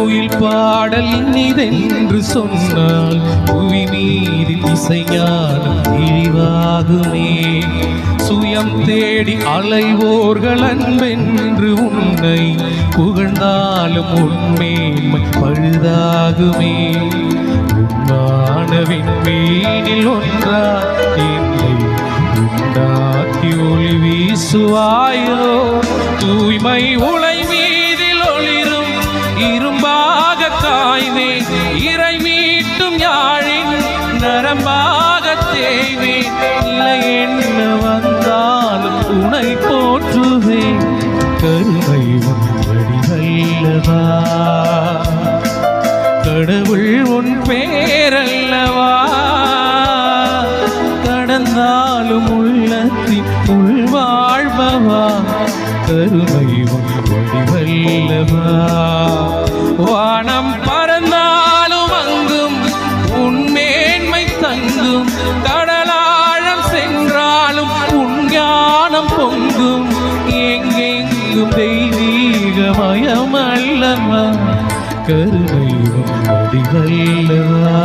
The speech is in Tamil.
குயில் பாடல் இனிதென்று சொன்னால் புவி மீதில் இசைஞானம் இழிவாகுமே. சுயம் தேடி அலைவோர்கள் அன்பென்று உன்னை புகழ்ந்தாலும் உன்மேன்மை பழுதாகுமே. உன்னானவின் வீணில் ஒன்றா என்னை உண்டாக்கி ஒளி வீசுவாயோ. தூய்மை உலை மீதில் ஒளிரும் இரும்பாக காய்வேன். இறை மீட்டும் யாழின் நரம்பாக தேய்வேன். நிலை என்ன வந்தாலும் துணை போற்றுவேன். கருணை வடிவல்லவா, கடவுள் உன் பேரல்லவா. கடந்தாலும் உள்ளத்தின் உள்வாழ்பவா, கருணை வடிவல்லவா. வானம் பறந்தாலும் அங்கும் உன்மேன்மை தங்கும். கடலாழம் சென்றாலும் உன் ஞானம் பொங்கும். எங்கெங்கும் தெய்வீகமயம் அல்லவா, கருணை வடிவல்லவா.